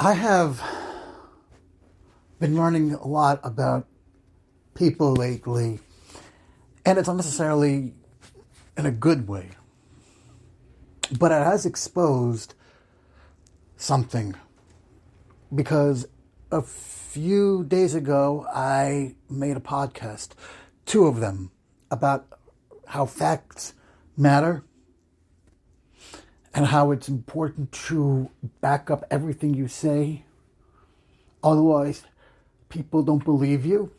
I have been learning a lot about people lately, and it's not necessarily in a good way, but it has exposed something because a few days ago I made a podcast, two of them, about how facts matter and how it's important to back up everything you say. Otherwise, people don't believe you.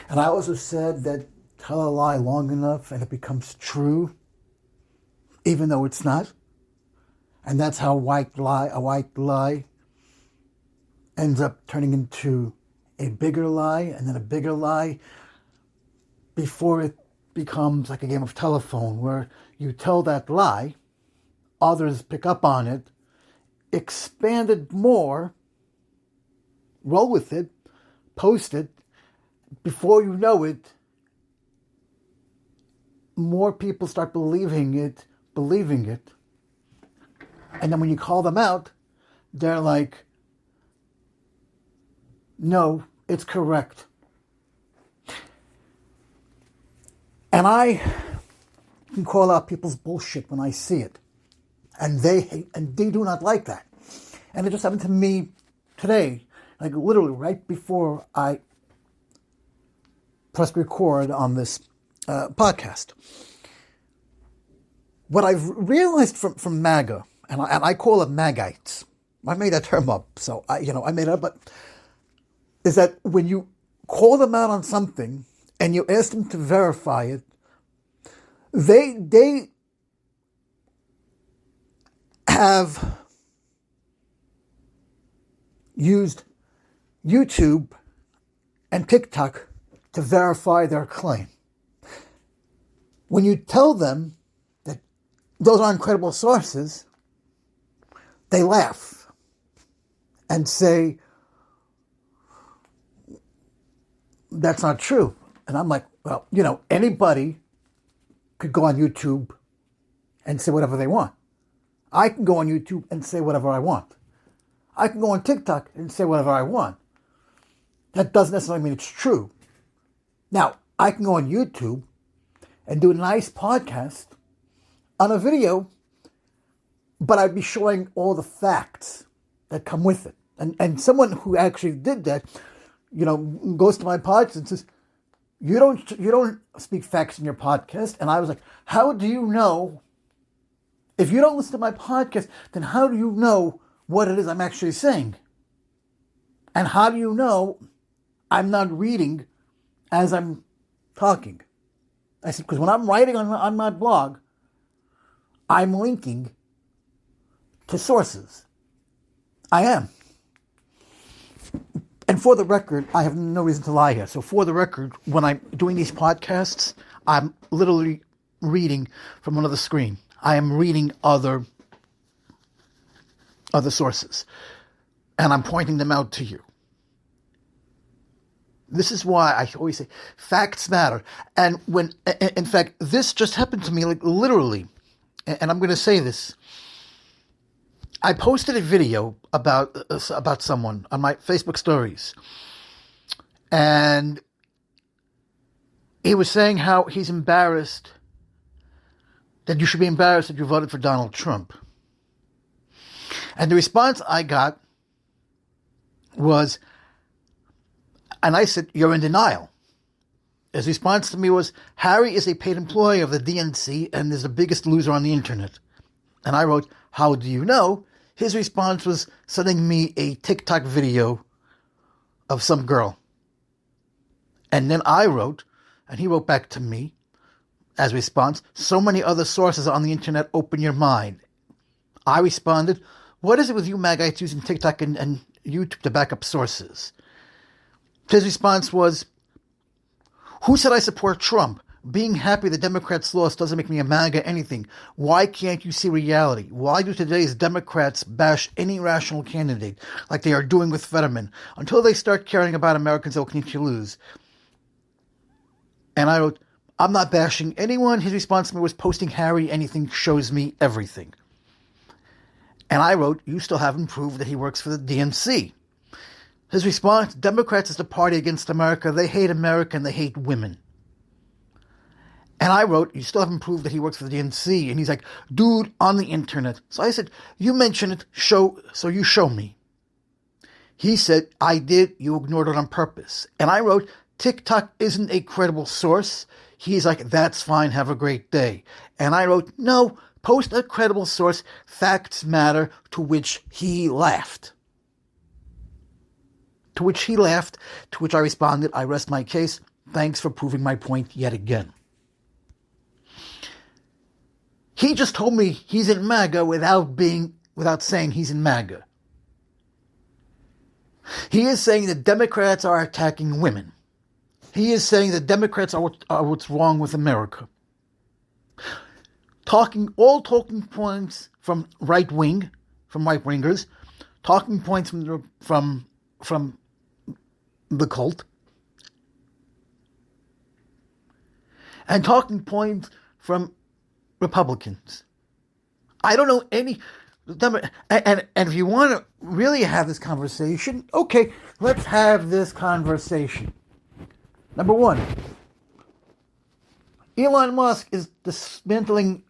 And I also said that tell a lie long enough and it becomes true, even though it's not. And that's how a white lie ends up turning into a bigger lie and then a bigger lie before it becomes like a game of telephone where you tell that lie, others pick up on it, expand it more, roll with it, post it. Before you know it, more people start believing it. And then when you call them out, they're like, no, it's correct. And I can call out people's bullshit when I see it. And they do not like that. And it just happened to me today, like literally right before I pressed record on this podcast. What I've realized from Maga, and I call it Magites. I made that term up, so I made it up, but is that when you call them out on something and you ask them to verify it, they have used YouTube and TikTok to verify their claim. When you tell them that those aren't credible sources, they laugh and say, that's not true. And I'm like, well, anybody could go on YouTube and say whatever they want. I can go on YouTube and say whatever I want. I can go on TikTok and say whatever I want. That doesn't necessarily mean it's true. Now, I can go on YouTube and do a nice podcast on a video, but I'd be showing all the facts that come with it. And someone who actually did that, goes to my podcast and says, you don't speak facts in your podcast. And I was like, how do you know? If you don't listen to my podcast, then how do you know what it is I'm actually saying? And how do you know I'm not reading as I'm talking? I said, because when I'm writing on my blog, I'm linking to sources. I am. And for the record, I have no reason to lie here. So for the record, when I'm doing these podcasts, I'm literally reading from another screen. I am reading other sources. And I'm pointing them out to you. This is why I always say facts matter. And in fact, this just happened to me, like literally, and I'm going to say this. I posted a video about someone on my Facebook stories. And he was saying how he's embarrassed, that you should be embarrassed that you voted for Donald Trump. And the response I got was, and I said, you're in denial. His response to me was, Harry is a paid employee of the DNC and is the biggest loser on the internet. And I wrote, how do you know? His response was sending me a TikTok video of some girl. And then I wrote, and he wrote back to me as response, so many other sources on the internet, open your mind. I responded, what is it with you Magites using TikTok and YouTube to back up sources? His response was, who said I support Trump? Being happy the Democrats lost doesn't make me a MAGA anything. Why can't you see reality? Why do today's Democrats bash any rational candidate like they are doing with Fetterman? Until they start caring about Americans, they'll continue to lose. And I wrote, I'm not bashing anyone. His response to me was, posting Harry anything shows me everything. And I wrote, you still haven't proved that he works for the DNC. His response, Democrats is the party against America. They hate America and they hate women. And I wrote, you still haven't proved that he works for the DNC. And he's like, dude, on the internet. So I said, you mentioned it, so you show me. He said, I did, you ignored it on purpose. And I wrote, TikTok isn't a credible source. He's like, that's fine, have a great day. And I wrote, no, post a credible source, facts matter, to which he laughed. To which I responded, I rest my case. Thanks for proving my point yet again. He just told me he's in Maga without saying he's in Maga. He is saying that Democrats are attacking women. He is saying that Democrats are what's wrong with America. All talking points from right-wingers, talking points from the cult, and talking points from Republicans. I don't know any. And if you want to really have this conversation, okay, let's have this conversation. Number one, Elon Musk is dismantling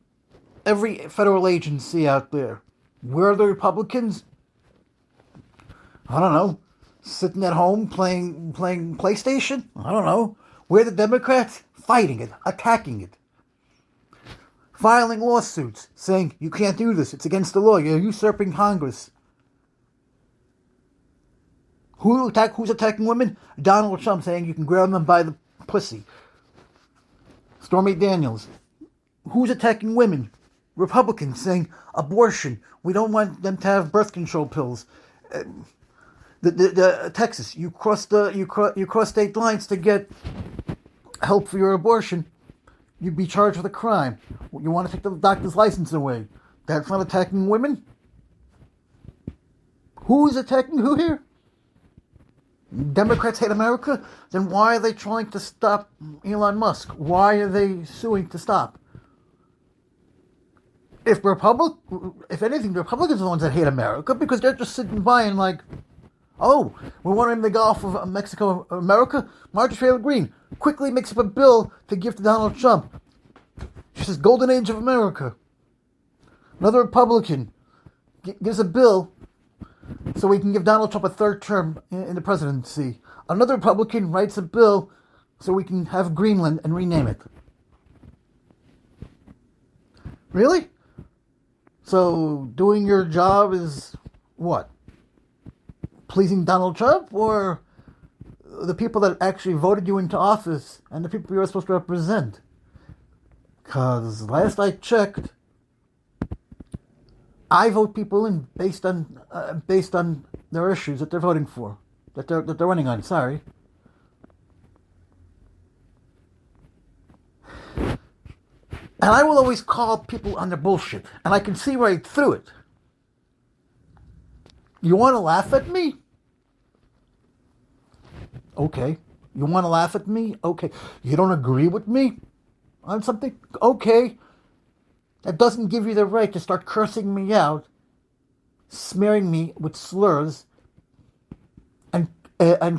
every federal agency out there. Where are the Republicans? I don't know. Sitting at home playing PlayStation? I don't know. Where are the Democrats? Fighting it, attacking it. Filing lawsuits, saying, you can't do this, it's against the law, you're usurping Congress. Who's attacking women? Donald Trump saying you can grab them by the pussy. Stormy Daniels. Who's attacking women? Republicans saying abortion. We don't want them to have birth control pills. Texas, you cross state lines to get help for your abortion. You'd be charged with a crime. You want to take the doctor's license away. That's not attacking women? Who's attacking who here? Democrats hate America? Then why are they trying to stop Elon Musk? Why are they suing to stop? If anything, the Republicans are the ones that hate America because they're just sitting by and like, oh, we want him in the Gulf of Mexico, America? Marjorie Taylor Greene quickly makes up a bill to give to Donald Trump. She says, Golden Age of America. Another Republican gives a bill so we can give Donald Trump a third term in the presidency. Another Republican writes a bill so we can have Greenland and rename it. Really? So doing your job is what? Pleasing Donald Trump or the people that actually voted you into office and the people you're supposed to represent? Because last I checked, I vote people in based on their issues that they're voting for, that they're running on. Sorry. And I will always call people on their bullshit, and I can see right through it. You want to laugh at me? Okay. You want to laugh at me? Okay. You don't agree with me on something? Okay. That doesn't give you the right to start cursing me out, smearing me with slurs, and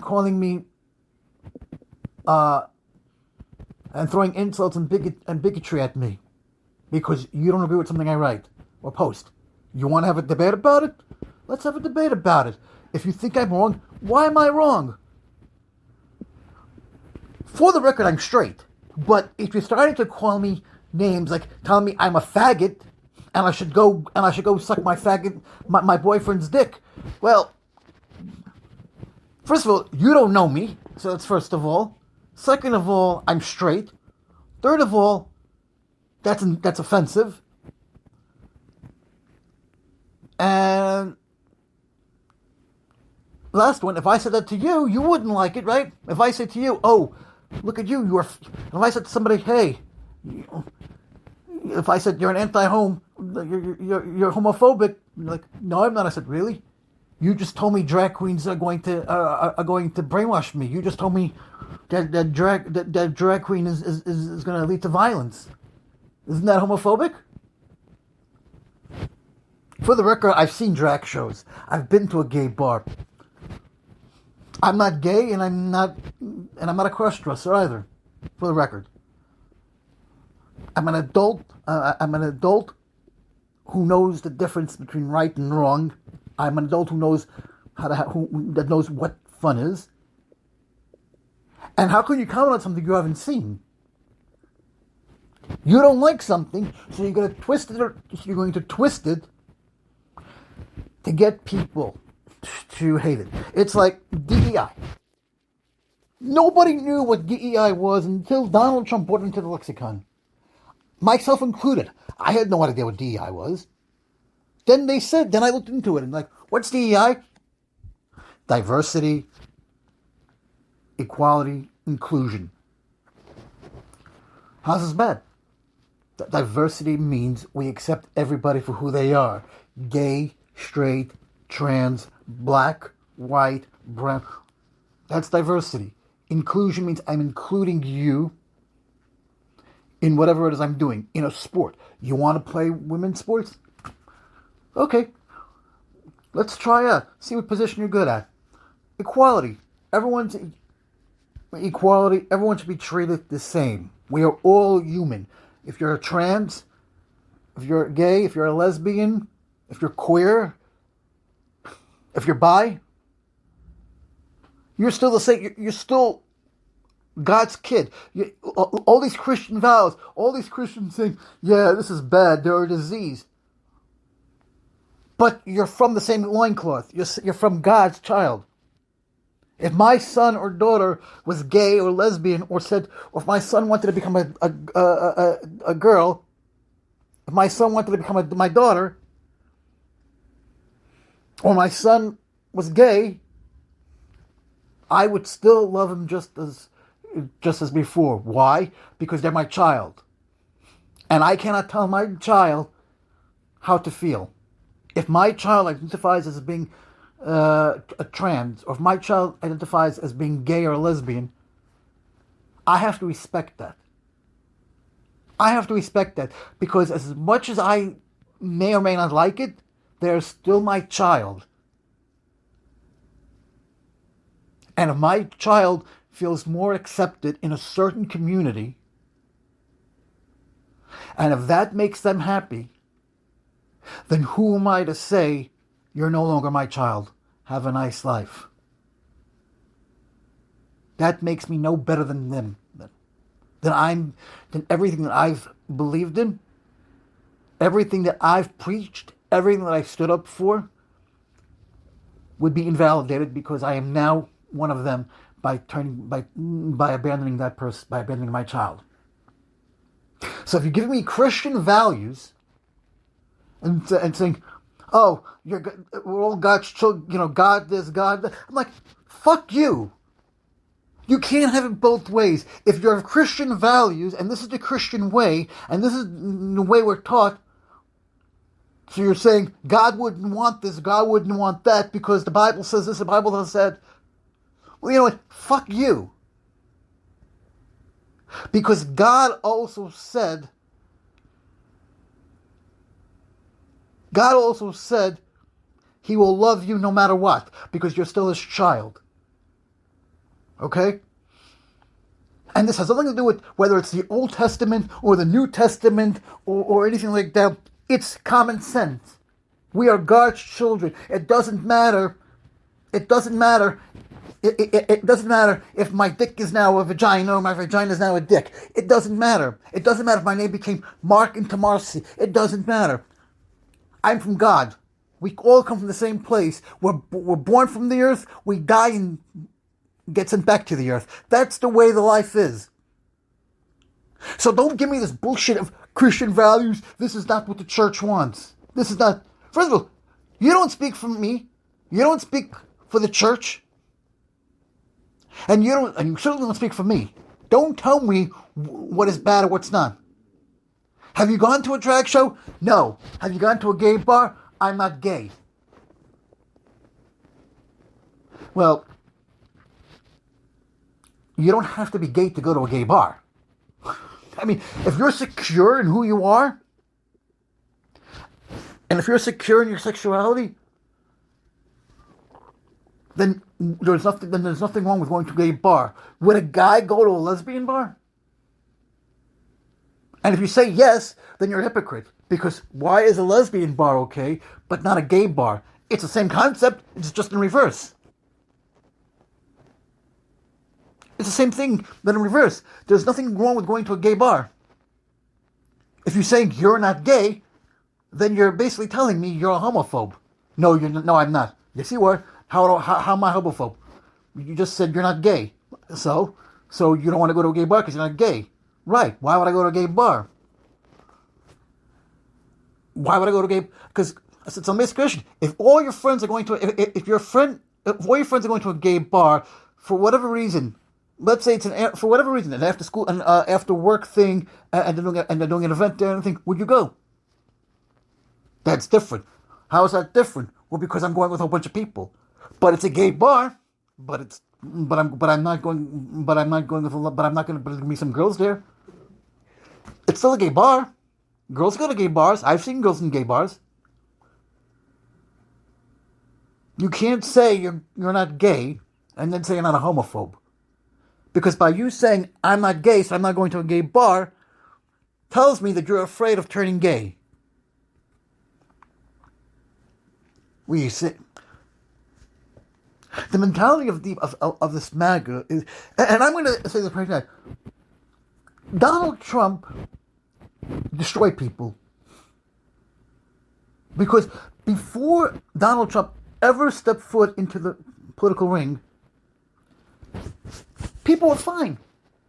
calling me, and throwing insults and bigotry at me because you don't agree with something I write or post. You want to have a debate about it? Let's have a debate about it. If you think I'm wrong, why am I wrong? For the record, I'm straight. But if you're starting to call me names like telling me I'm a faggot and I should go suck my boyfriend's dick, well, first of all, you don't know me, so that's first of all. Second of all, I'm straight. Third of all, that's offensive. And last one, if I said that to you, you wouldn't like it, right? If I say to you, oh, look at you, if I said to somebody, hey, if I said you're an anti-home, you're homophobic, you're like, no, I'm not. I said, really? You just told me drag queens are going to brainwash me. You just told me that drag queen is going to lead to violence. Isn't that homophobic? For the record, I've seen drag shows. I've been to a gay bar. I'm not gay, and I'm not a cross-dresser either. For the record, I'm an adult. I'm an adult who knows the difference between right and wrong. I'm an adult who knows that knows what fun is. And how can you comment on something you haven't seen? You don't like something, so you're going to twist it. You're going to twist it to get people to hate it. It's like DEI. Nobody knew what DEI was until Donald Trump brought it into the lexicon. Myself included. I had no idea what DEI was. Then I looked into it and like, what's DEI? Diversity, equality, inclusion. How's this bad? Diversity means we accept everybody for who they are. Gay, straight, trans, black, white, brown. That's diversity. Inclusion means I'm including you in whatever it is I'm doing. In a sport. You want to play women's sports? Okay. Let's try out. See what position you're good at. Equality. Everyone should be treated the same. We are all human. If you're a trans, if you're gay, if you're a lesbian, if you're queer, if you're bi, you're still the same. You're still God's kid. All these Christian vows, all these Christians saying, yeah, this is bad, they're a disease. But you're from the same loincloth. You're from God's child. If my son or daughter was gay or lesbian, or if my son wanted to become a girl, if my son wanted to become my daughter, or my son was gay, I would still love him just as before. Why? Because they're my child. And I cannot tell my child how to feel. If my child identifies as being a trans, or if my child identifies as being gay or lesbian, I have to respect that. I have to respect that, because as much as I may or may not like it, they're still my child. And if my child feels more accepted in a certain community, and if that makes them happy, then who am I to say, you're no longer my child, have a nice life? That makes me no better than them. Than everything that I've believed in, everything that I've preached, everything that I've stood up for would be invalidated, because I am now one of them by abandoning that person, by abandoning my child. So if you give me Christian values and saying, oh, we're all God's children, God this, God that, I'm like, fuck you. You can't have it both ways. If you have Christian values, and this is the Christian way, and this is the way we're taught, so you're saying God wouldn't want this, God wouldn't want that, because the Bible says this, the Bible has said, well, you know what? Fuck you. Because God also said He will love you no matter what, because you're still His child. Okay? And this has nothing to do with whether it's the Old Testament or the New Testament or anything like that. It's common sense. We are God's children. It doesn't matter. It doesn't matter if my dick is now a vagina or my vagina is now a dick. It doesn't matter. It doesn't matter if my name became Mark into Marcy. It doesn't matter. I'm from God. We all come from the same place. We're born from the earth. We die and get sent back to the earth. That's the way the life is. So don't give me this bullshit of Christian values. This is not what the church wants. This is not... First of all, you don't speak for me. You don't speak for the church. And you certainly don't speak for me. Don't tell me what is bad or what's not. Have you gone to a drag show? No. Have you gone to a gay bar? I'm not gay. Well, you don't have to be gay to go to a gay bar. I mean, if you're secure in who you are, And if you're secure in your sexuality, then there's nothing wrong with going to a gay bar. Would a guy go to a lesbian bar? And if you say yes, then you're a hypocrite. Because why is a lesbian bar okay, but not a gay bar? It's the same concept, it's just in reverse. It's the same thing, but in reverse. There's nothing wrong with going to a gay bar. If you're saying you're not gay, then you're basically telling me you're a homophobe. No, you're not. No, I'm not. Yes, you are. How am I a homophobe? You just said you're not gay. So you don't want to go to a gay bar because you're not gay. Right. Why would I go to a gay bar? Why would I go to a gay? Because it's a basic question. If all your friends are going to, if all your friends are going to a gay bar for whatever reason, let's say for whatever reason, an after school and after work thing, and they're doing an event there and everything, would you go? That's different. How is that different? Well, because I'm going with a whole bunch of people, but it's a gay bar. But I'm not going to bring me some girls there. It's still a gay bar. Girls go to gay bars. I've seen girls in gay bars. You can't say you're not gay and then say you're not a homophobe. Because by you saying I'm not gay, so I'm not going to a gay bar, tells me that you're afraid of turning gay. We see the mentality of this MAGA is, and I'm going to say this right now. Donald Trump destroyed people because before Donald Trump ever stepped foot into the political ring, people were fine.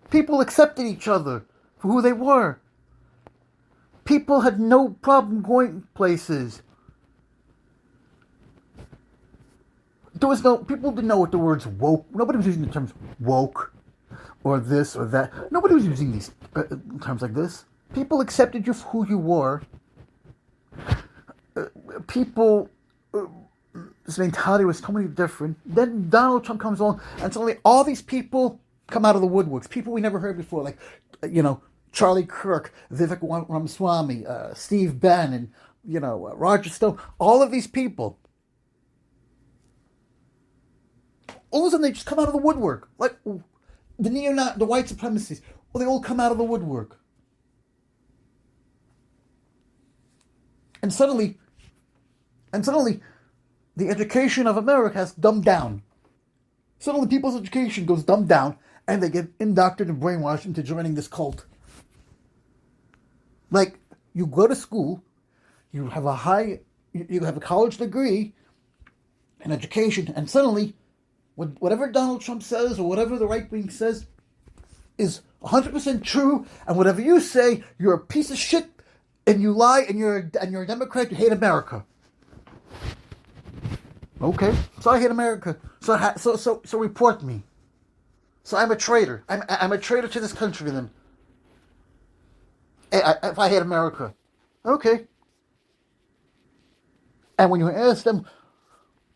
People accepted each other for who they were. People had no problem going places. People didn't know what the words woke. Nobody was using the terms woke or this or that. Nobody was using these terms like this. People accepted you for who you were. This mentality was totally different. Then Donald Trump comes along, and suddenly all these people come out of the woodworks. People we never heard before, like, Charlie Kirk, Vivek Ramaswamy, Steve Bannon, Roger Stone. All of these people. All of a sudden, they just come out of the woodwork. Like, the white supremacists. Well, they all come out of the woodwork. And suddenly, the education of America has dumbed down. Suddenly, people's education goes dumbed down, and they get indoctrinated and brainwashed into joining this cult. Like, you go to school, you have a college degree, an education, and suddenly, whatever Donald Trump says or whatever the right wing says is 100% true, and whatever you say, you're a piece of shit, and you lie, and you're a Democrat, you hate America. Okay, so I hate America. So report me. So I'm a traitor. I'm a traitor to this country then. If I hate America, okay. And when you ask them,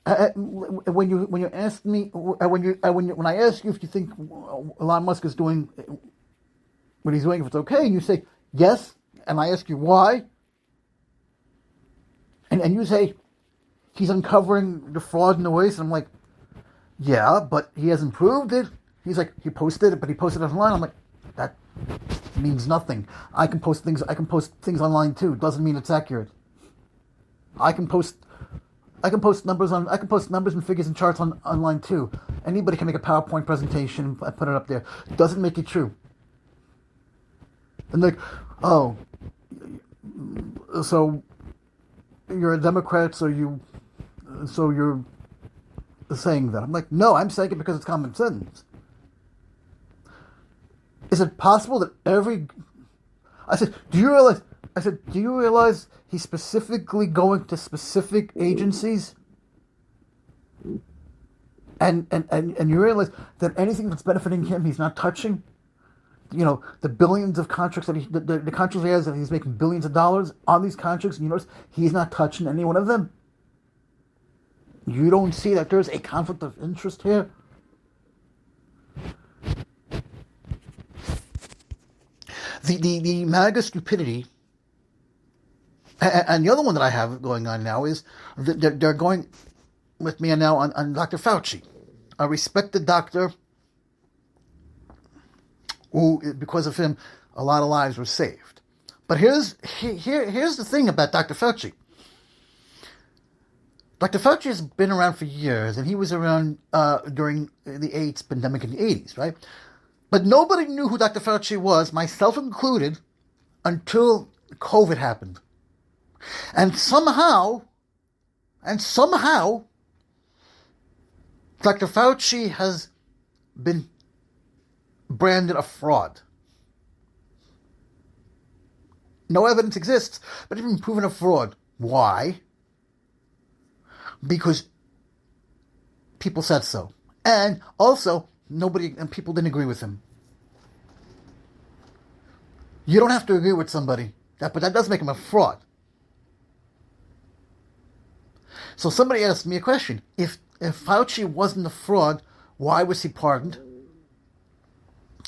when I ask you if you think Elon Musk is doing what he's doing, if it's okay, and you say yes, and I ask you why, and you say he's uncovering the fraud in the waste, and I'm like, yeah, but he hasn't proved it. He's like, he posted it, but he posted it online. I'm like, that means nothing. I can post things online too. It doesn't mean it's accurate. I can post numbers and figures and charts online too. Anybody can make a PowerPoint presentation and put it up there. It doesn't make it true. And like, oh, so you're a Democrat, so you're saying that. I'm like, no, I'm saying it because it's common sense. Is it possible that I said, do you realize he's specifically going to specific agencies? And you realize that anything that's benefiting him, he's not touching? The billions of contracts that the contracts he has, that he's making billions of dollars on these contracts, and you notice he's not touching any one of them. You don't see that there's a conflict of interest here? The MAGA stupidity And the other one that I have going on now is they're going with me now on Dr. Fauci, a respected doctor who, because of him, a lot of lives were saved. But here's the thing about Dr. Fauci. Dr. Fauci has been around for years, and he was around during the AIDS pandemic in the 80s, right? But nobody knew who Dr. Fauci was, myself included, until COVID happened. And somehow, Dr. Fauci has been branded a fraud. No evidence exists, but he's been proven a fraud. Why? Because people said so. And also, people didn't agree with him. You don't have to agree with somebody, but that does make him a fraud. So somebody asked me a question. If Fauci wasn't a fraud, why was he pardoned?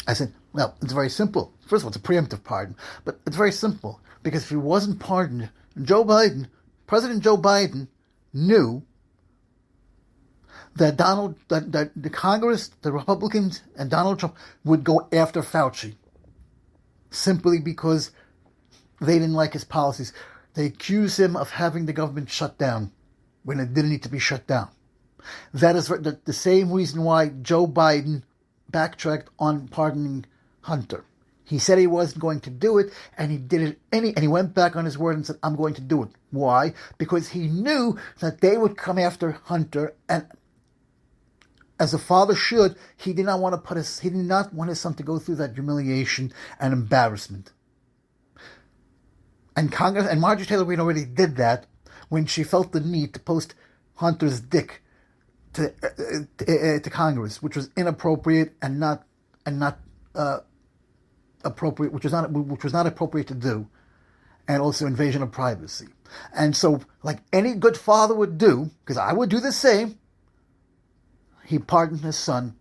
I said, well, it's very simple. First of all, it's a preemptive pardon, but it's very simple. Because if he wasn't pardoned, President Joe Biden knew that that the Congress, the Republicans, and Donald Trump would go after Fauci. Simply because they didn't like his policies. They accused him of having the government shut down when it didn't need to be shut down. That is the same reason why Joe Biden backtracked on pardoning Hunter. He said he wasn't going to do it, and he did it and he went back on his word and said, I'm going to do it. Why? Because he knew that they would come after Hunter, and as a father should, he did not want his son to go through that humiliation and embarrassment. And Congress and Marjorie Taylor Greene already did that when she felt the need to post Hunter's dick to Congress, which was inappropriate and not appropriate, which was not appropriate to do, and also invasion of privacy. And so, like any good father would do, because I would do the same, he pardoned his son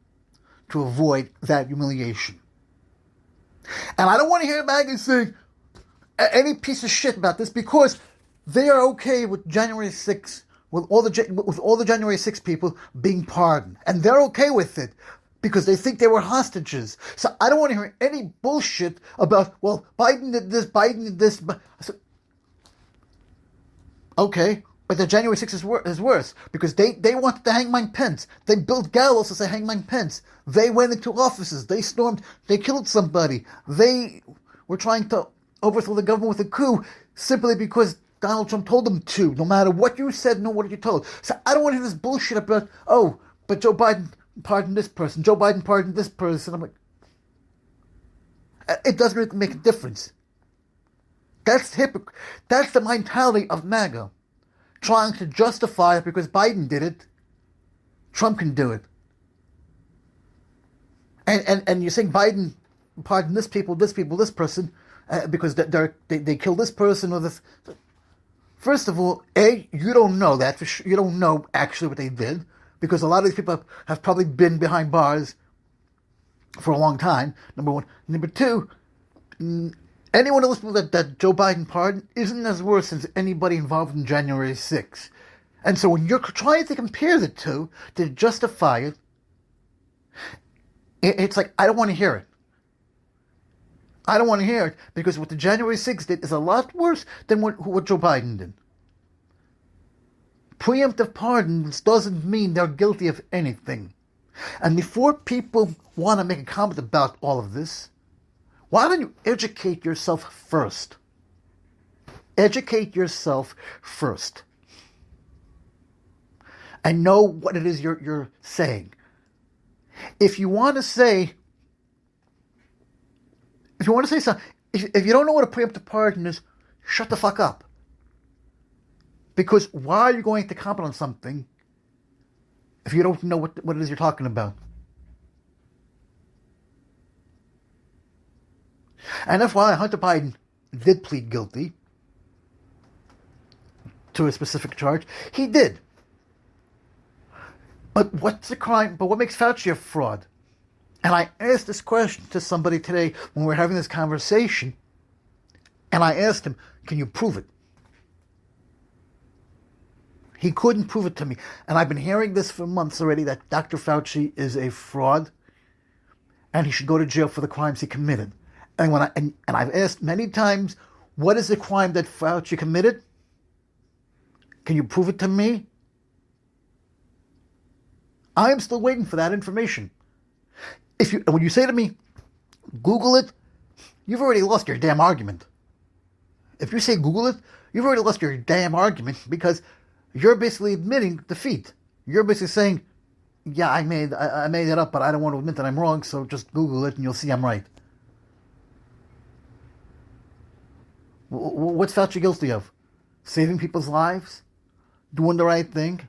to avoid that humiliation. And I don't want to hear Maga saying any piece of shit about this, because they are okay with January 6th, with all the January 6th people being pardoned. And they're okay with it because they think they were hostages. So I don't want to hear any bullshit about, well, Biden did this. Okay, but the January 6th is worse because they wanted to hang Mike Pence. They built gallows to say hang Mike Pence. They went into offices. They stormed. They killed somebody. They were trying to overthrow the government with a coup simply because Donald Trump told them to, no matter what you said, no what you told. So I don't want to hear this bullshit about, oh, but Joe Biden pardoned this person. Joe Biden pardoned this person. I'm like, it doesn't really make a difference. That's the mentality of MAGA. Trying to justify it because Biden did it. Trump can do it. And you're saying Biden pardoned this person, because they killed this person or this. First of all, you don't know that for sure. You don't know actually what they did, because a lot of these people have probably been behind bars for a long time, number one. Number two, anyone else that Joe Biden pardoned isn't as worse as anybody involved in January 6th. And so when you're trying to compare the two to justify it, it's like, I don't want to hear it. I don't want to hear it, because what the January 6th did is a lot worse than what Joe Biden did. Preemptive pardons doesn't mean they're guilty of anything. And before people want to make a comment about all of this, why don't you educate yourself first? Educate yourself first. And know what it is you're saying. If you want to say something, if you don't know what a preemptive pardon is, shut the fuck up. Because why are you going to comment on something if you don't know what it is you're talking about? And that's why Hunter Biden did plead guilty to a specific charge. He did. But what's the crime? But what makes Fauci a fraud? And I asked this question to somebody today when we were having this conversation, and I asked him, can you prove it? He couldn't prove it to me. And I've been hearing this for months already, that Dr. Fauci is a fraud and he should go to jail for the crimes he committed. And and I've asked many times, what is the crime that Fauci committed? Can you prove it to me? I am still waiting for that information. When you say to me, Google it, you've already lost your damn argument. If you say Google it, you've already lost your damn argument, because you're basically admitting defeat. You're basically saying, yeah, I made it up, but I don't want to admit that I'm wrong, so just Google it and you'll see I'm right. What's Fauci guilty of? Saving people's lives? Doing the right thing?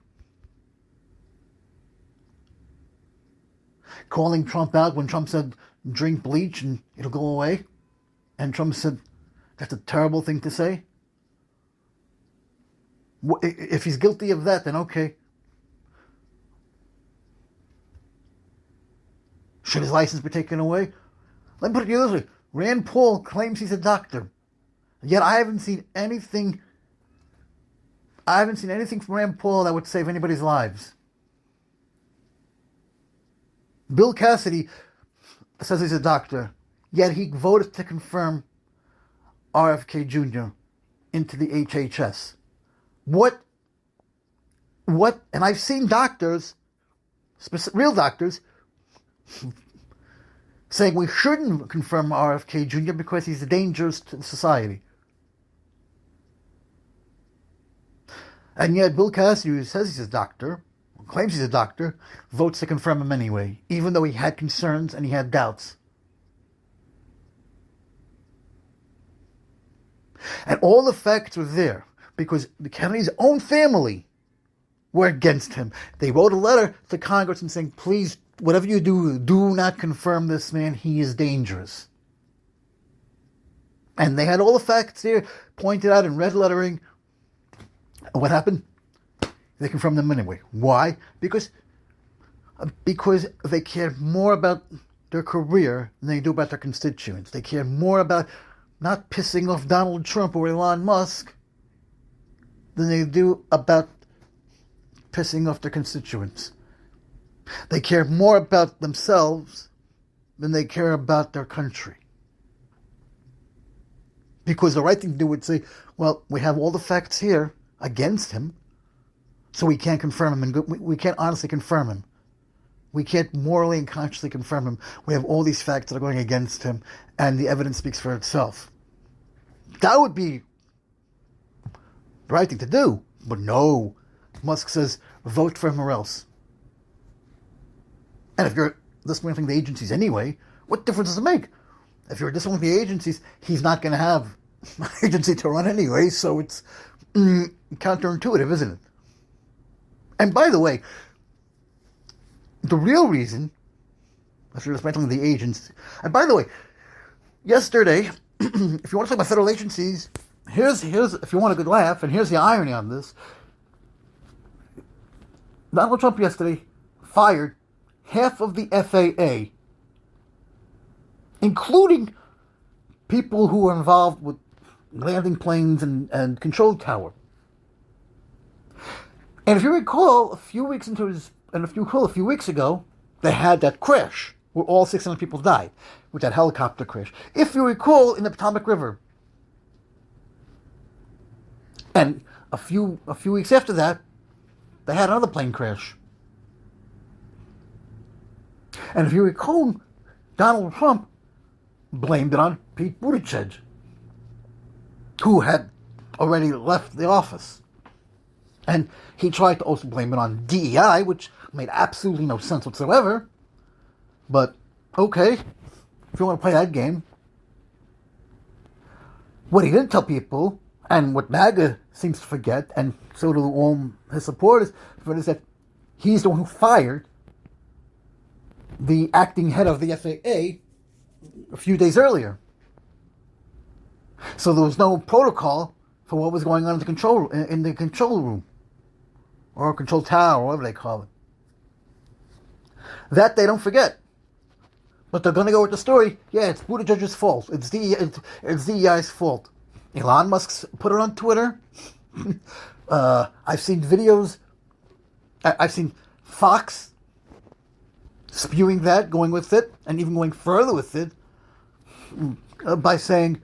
Calling Trump out when Trump said, drink bleach and it'll go away? And Trump said, that's a terrible thing to say? If he's guilty of that, then okay. Should his license be taken away? Let me put it this way. Rand Paul claims he's a doctor. Yet I haven't seen anything from Rand Paul that would save anybody's lives. Bill Cassidy says he's a doctor, yet he voted to confirm RFK Jr. into the HHS. What? And I've seen doctors, real doctors, saying we shouldn't confirm RFK Jr. because he's dangerous to society. And yet Bill Cassidy, who says he's a doctor, claims he's a doctor, votes to confirm him anyway, even though he had concerns and he had doubts. And all the facts were there, because the Kennedy's own family were against him. They wrote a letter to Congress and saying, please, whatever you do not confirm this man. He is dangerous. And they had all the facts there pointed out in red lettering. What happened? They confirmed them anyway. Why? Because they cared more about their career than they do about their constituents. They cared more about not pissing off Donald Trump or Elon Musk than they do about pissing off their constituents. They care more about themselves than they care about their country. Because the right thing to do would say, well, we have all the facts here against him, so we can't confirm him, and we can't honestly confirm him. We can't morally and consciously confirm him. We have all these facts that are going against him, and the evidence speaks for itself. That would be the right thing to do. But no. Musk says, vote for him or else. And if you're disappointing the agencies anyway, what difference does it make? If you're disappointing the agencies, he's not going to have an agency to run anyway, so it's counterintuitive, isn't it? And by the way, the real reason, if you're dismantling the agency, and by the way, yesterday, if you want to talk about federal agencies, here's if you want a good laugh, and here's the irony on this. Donald Trump yesterday fired half of the FAA, including people who were involved with landing planes and control tower. And if you recall, a few weeks ago, they had that crash where all 600 people died with that helicopter crash. If you recall, in the Potomac River. And a few weeks after that, they had another plane crash. And if you recall, Donald Trump blamed it on Pete Buttigieg, who had already left the office. And he tried to also blame it on DEI, which made absolutely no sense whatsoever. But, okay, if you want to play that game. What he didn't tell people, and what Maga seems to forget, and so do all his supporters, is that he's the one who fired the acting head of the FAA a few days earlier. So there was no protocol for what was going on in the control room, or control tower, or whatever they call it. That they don't forget. But they're going to go with the story, yeah, it's Buttigieg's fault. It's DEI's fault. Elon Musk put it on Twitter. I've seen videos. I've seen Fox spewing that, going with it, and even going further with it by saying,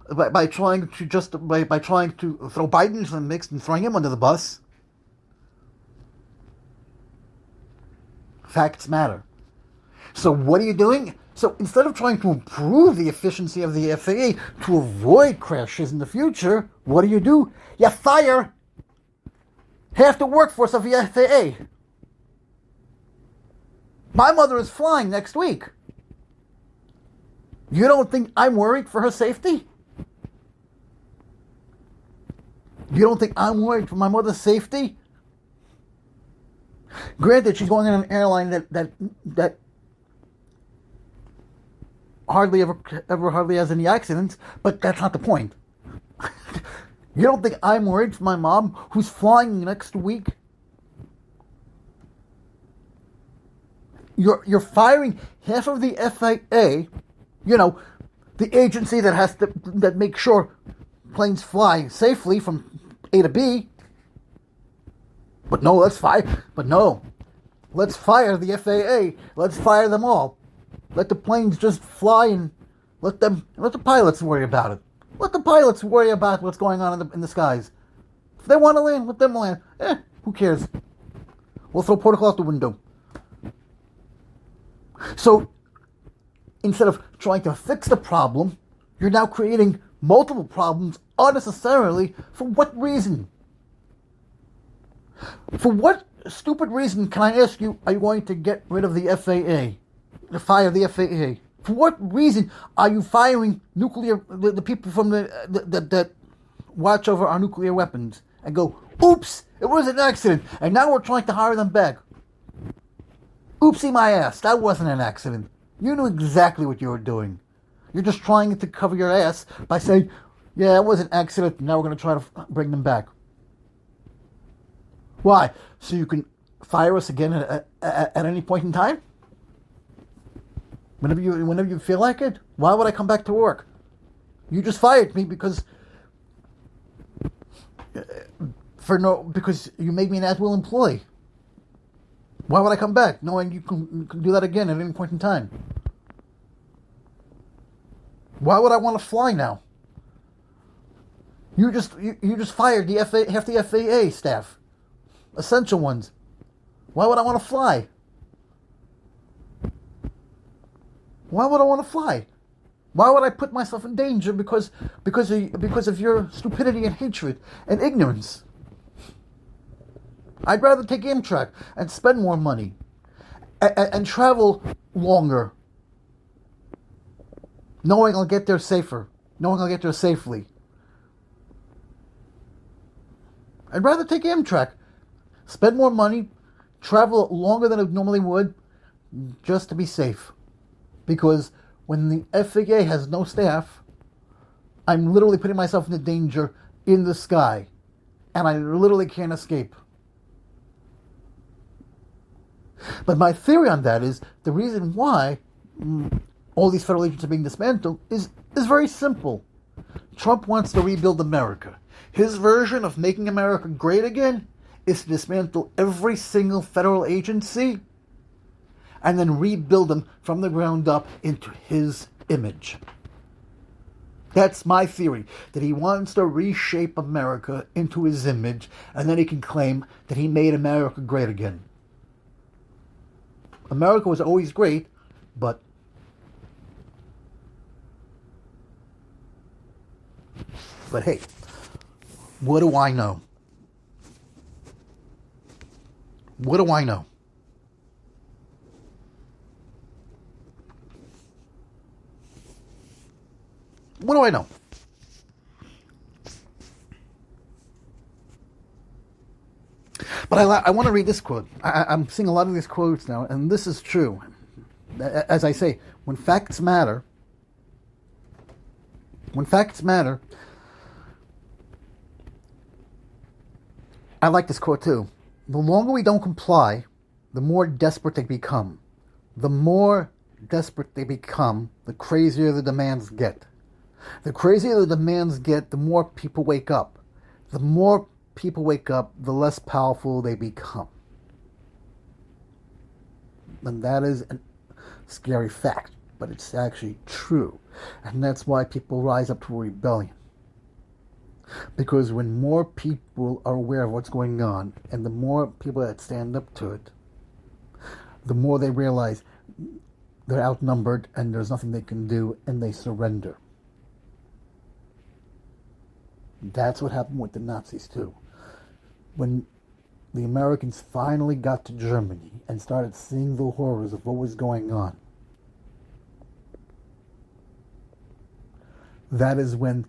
by trying to throw Biden into the mix and throwing him under the bus. Facts matter. So what are you doing? So instead of trying to improve the efficiency of the FAA to avoid crashes in the future, what do? You fire half the workforce of the FAA. My mother is flying next week. You don't think I'm worried for her safety? You don't think I'm worried for my mother's safety? Granted, she's going on an airline that hardly has any accidents, but that's not the point. You don't think I'm worried for my mom who's flying next week? You're firing half of the FAA, the agency that makes sure planes fly safely from A to B. Let's fire the FAA. Let's fire them all. Let the planes just fly and let the pilots worry about it. Let the pilots worry about what's going on in the skies. If they want to land, let them land. Who cares? We'll throw protocol out the window. So, instead of trying to fix the problem, you're now creating multiple problems unnecessarily. For what reason? For what stupid reason, can I ask you, are you going to get rid of the FAA? To fire the FAA? For what reason are you firing the people from that watch over our nuclear weapons and go, oops, it was an accident, and now we're trying to hire them back? Oopsie my ass, that wasn't an accident. You knew exactly what you were doing. You're just trying to cover your ass by saying, yeah, it was an accident, now we're going to try to bring them back. Why? So you can fire us again at any point in time? Whenever you feel like it? Why would I come back to work? You just fired me because you made me an at-will employee. Why would I come back knowing you can do that again at any point in time? Why would I want to fly now? You just fired half the FAA staff, essential ones. Why would I want to fly? Why would I want to fly? Why would I put myself in danger because of your stupidity and hatred and ignorance? I'd rather take Amtrak and spend more money and travel longer, knowing I'll get there safer, knowing I'll get there safely. I'd rather take Amtrak, spend more money, travel longer than I normally would, just to be safe. Because when the FAA has no staff, I'm literally putting myself into danger in the sky, and I literally can't escape. But my theory on that is the reason why all these federal agents are being dismantled is very simple. Trump wants to rebuild America. His version of making America great again is to dismantle every single federal agency and then rebuild them from the ground up into his image. That's my theory, that he wants to reshape America into his image, and then he can claim that he made America great again. America was always great, but hey, what do I know? What do I know? What do I know? But I want to read this quote. I'm seeing a lot of these quotes now, and this is true. As I say, when facts matter, I like this quote too. The longer we don't comply, the more desperate they become. The more desperate they become, the crazier the demands get. The crazier the demands get, the more people wake up. The more people wake up, the less powerful they become. And that is a scary fact, but it's actually true. And that's why people rise up to a rebellion. Because when more people are aware of what's going on, and the more people that stand up to it, the more they realize they're outnumbered and there's nothing they can do, and they surrender. That's what happened with the Nazis too. When the Americans finally got to Germany and started seeing the horrors of what was going on, that is when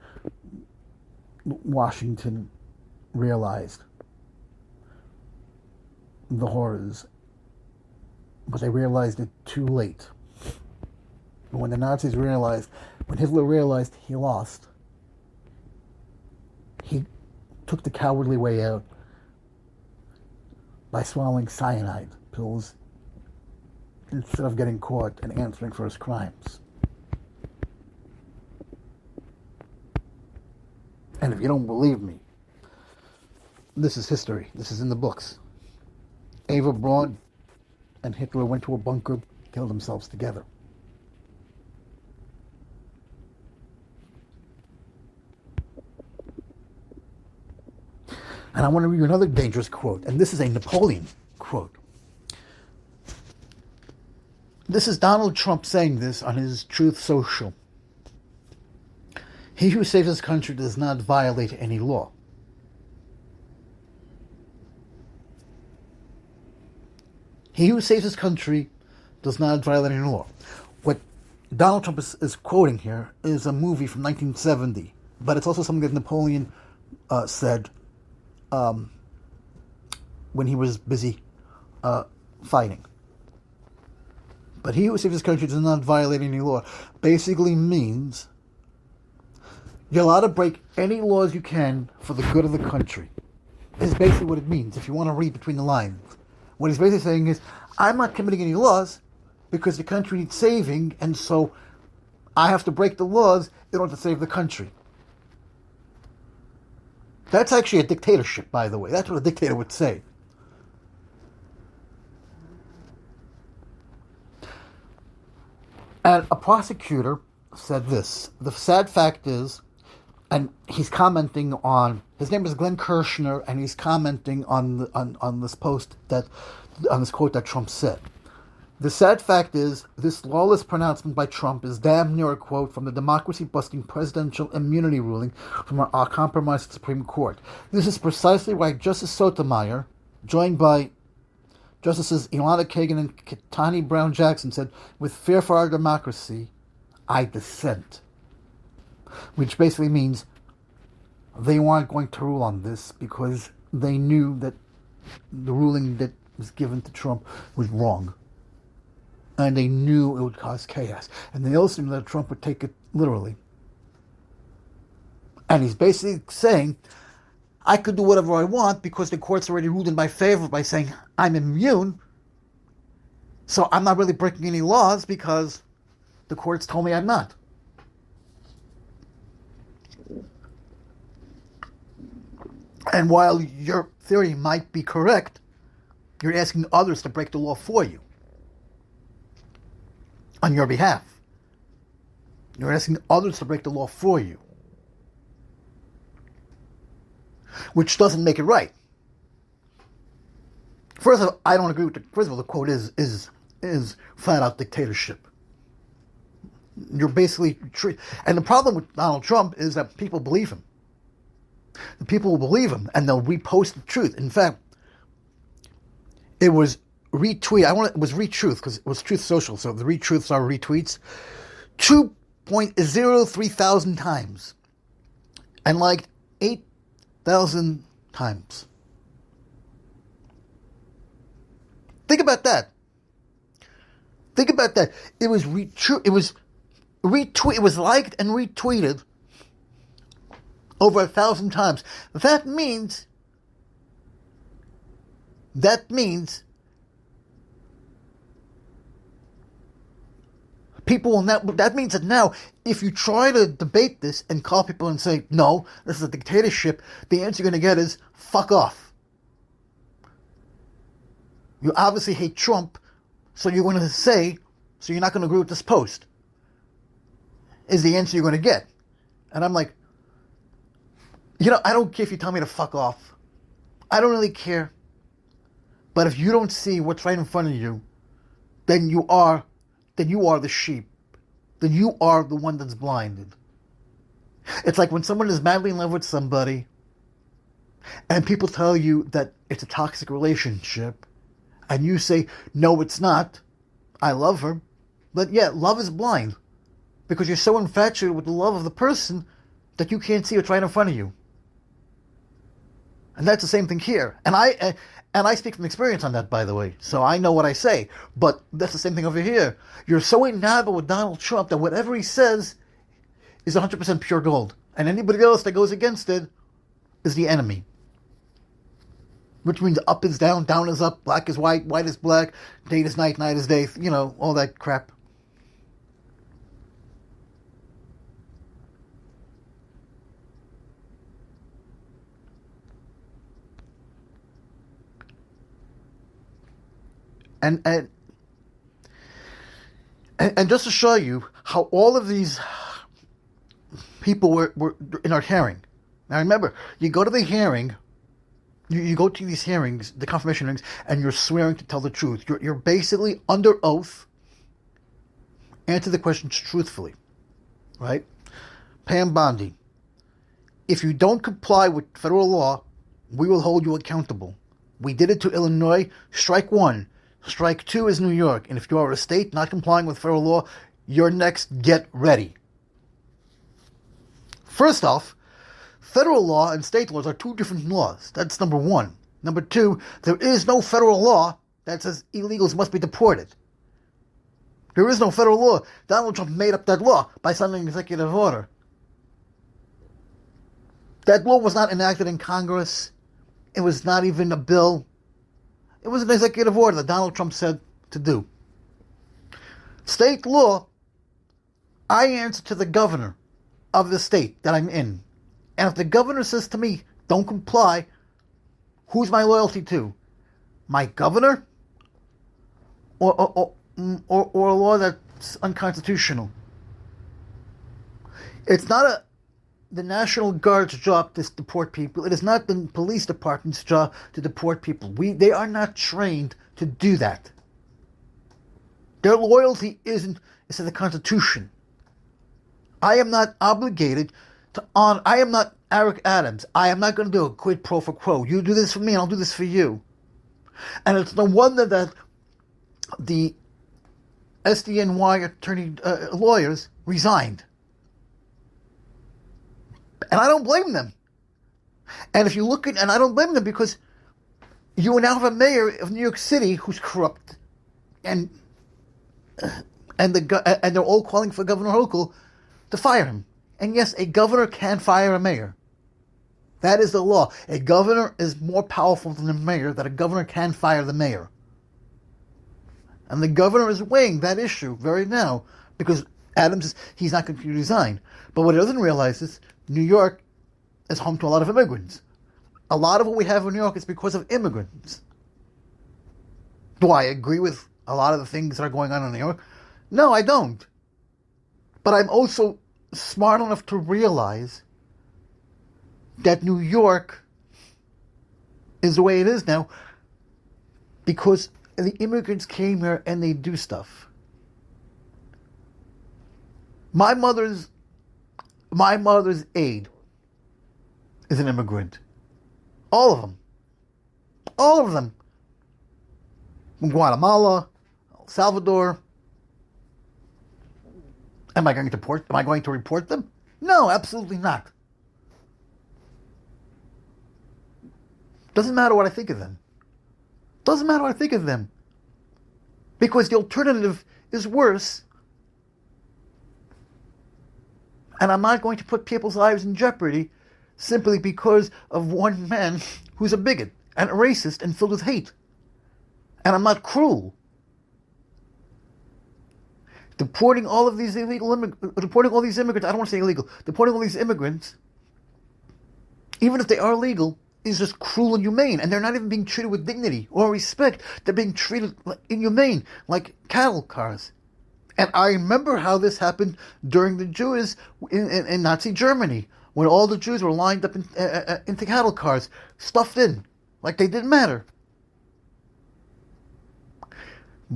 Washington realized the horrors, but they realized it too late. When the Nazis realized, when Hitler realized he lost, he took the cowardly way out by swallowing cyanide pills instead of getting caught and answering for his crimes. And if you don't believe me, this is history. This is in the books. Eva Braun and Hitler went to a bunker, killed themselves together. And I want to read you another dangerous quote, and this is a Napoleon quote. This is Donald Trump saying this on his Truth Social. He who saves his country does not violate any law. He who saves his country does not violate any law. What Donald Trump is quoting here is a movie from 1970, but it's also something that Napoleon said when he was busy fighting. But he who saves his country does not violate any law basically means you're allowed to break any laws you can for the good of the country. Is basically what it means, if you want to read between the lines. What he's basically saying is, I'm not committing any laws because the country needs saving, and so I have to break the laws in order to save the country. That's actually a dictatorship, by the way. That's what a dictator would say. And a prosecutor said this. The sad fact is, and he's commenting on, his name is Glenn Kirshner, and he's commenting on this post on this quote that Trump said. The sad fact is, this lawless pronouncement by Trump is damn near a quote from the democracy-busting presidential immunity ruling from our compromised Supreme Court. This is precisely why Justice Sotomayor, joined by Justices Ilana Kagan and Ketanji Brown Jackson, said, "With fear for our democracy, I dissent." Which basically means they weren't going to rule on this because they knew that the ruling that was given to Trump was wrong. And they knew it would cause chaos. And they also knew that Trump would take it literally. And he's basically saying, I could do whatever I want because the court's already ruled in my favor by saying I'm immune. So I'm not really breaking any laws because the courts told me I'm not. And while your theory might be correct, you're asking others to break the law for you. On your behalf. You're asking others to break the law for you. Which doesn't make it right. First of all, I don't agree with first of all, the quote is flat out dictatorship. You're basically and the problem with Donald Trump is that people believe him. The people will believe him, and they'll repost the truth. In fact, it was retweet. It was retruth because it was Truth Social, so the retruths are retweets. 2.03 thousand times, and liked 8,000 times. Think about that. Think about that. It was It was retweet. It was liked and retweeted over 1,000 times. That means People will now, that means that now, if you try to debate this and call people and say, no, this is a dictatorship, the answer you're going to get is, fuck off. You obviously hate Trump, so you're going to say, so you're not going to agree with this post, is the answer you're going to get. And I'm like, I don't care if you tell me to fuck off. I don't really care. But if you don't see what's right in front of you, then you are the sheep. Then you are the one that's blinded. It's like when someone is madly in love with somebody and people tell you that it's a toxic relationship and you say, no, it's not. I love her. But yeah, love is blind because you're so infatuated with the love of the person that you can't see what's right in front of you. And that's the same thing here. And I speak from experience on that, by the way. So I know what I say. But that's the same thing over here. You're so enamored with Donald Trump that whatever he says is 100% pure gold. And anybody else that goes against it is the enemy. Which means up is down, down is up, black is white, white is black, day is night, night is day. All that crap. And just to show you how all of these people were in our hearing. Now remember, you go to the hearing, you go to these hearings, the confirmation hearings, and you're swearing to tell the truth. You're basically under oath. Answer the questions truthfully, right? Pam Bondi. If you don't comply with federal law, we will hold you accountable. We did it to Illinois. Strike one. Strike two is New York. And if you are a state not complying with federal law, you're next. Get ready. First off, federal law and state laws are two different laws. That's number one. Number two, there is no federal law that says illegals must be deported. There is no federal law. Donald Trump made up that law by signing an executive order. That law was not enacted in Congress. It was not even a bill. It was an executive order that Donald Trump said to do. State law, I answer to the governor of the state that I'm in. And if the governor says to me, don't comply, who's my loyalty to? My governor? Or a law that's unconstitutional? It's not the National Guard's job to deport people. It is not the police department's job to deport people. They are not trained to do that. Their loyalty is to the Constitution. I am not obligated to honor. I am not Eric Adams. I am not going to do a quid pro quo. You do this for me and I'll do this for you. And it's no wonder that the SDNY lawyers resigned. And I don't blame them. And if you look at, and I don't blame them because you now have a mayor of New York City who's corrupt, and they're all calling for Governor Hochul to fire him. And yes, a governor can fire a mayor. That is the law. A governor is more powerful than a mayor. That a governor can fire the mayor. And the governor is weighing that issue very now because Adams he's not going to resign. But what he doesn't realize is New York is home to a lot of immigrants. A lot of what we have in New York is because of immigrants. Do I agree with a lot of the things that are going on in New York? No, I don't. But I'm also smart enough to realize that New York is the way it is now because the immigrants came here and they do stuff. My mother's aide is an immigrant. All of them. All of them. From Guatemala, El Salvador. Am I going to report them? No, absolutely not. Doesn't matter what I think of them. Doesn't matter what I think of them. Because the alternative is worse. And I'm not going to put people's lives in jeopardy simply because of one man who's a bigot and a racist and filled with hate. And I'm not cruel. deporting all of these deporting all these immigrants. I don't want to say illegal. Deporting all these immigrants, even if they are legal, is just cruel and inhumane, and they're not even being treated with dignity or respect. They're being treated inhumane, like cattle cars. And I remember how this happened during the Jews in Nazi Germany, when all the Jews were lined up into cattle cars, stuffed in, like they didn't matter.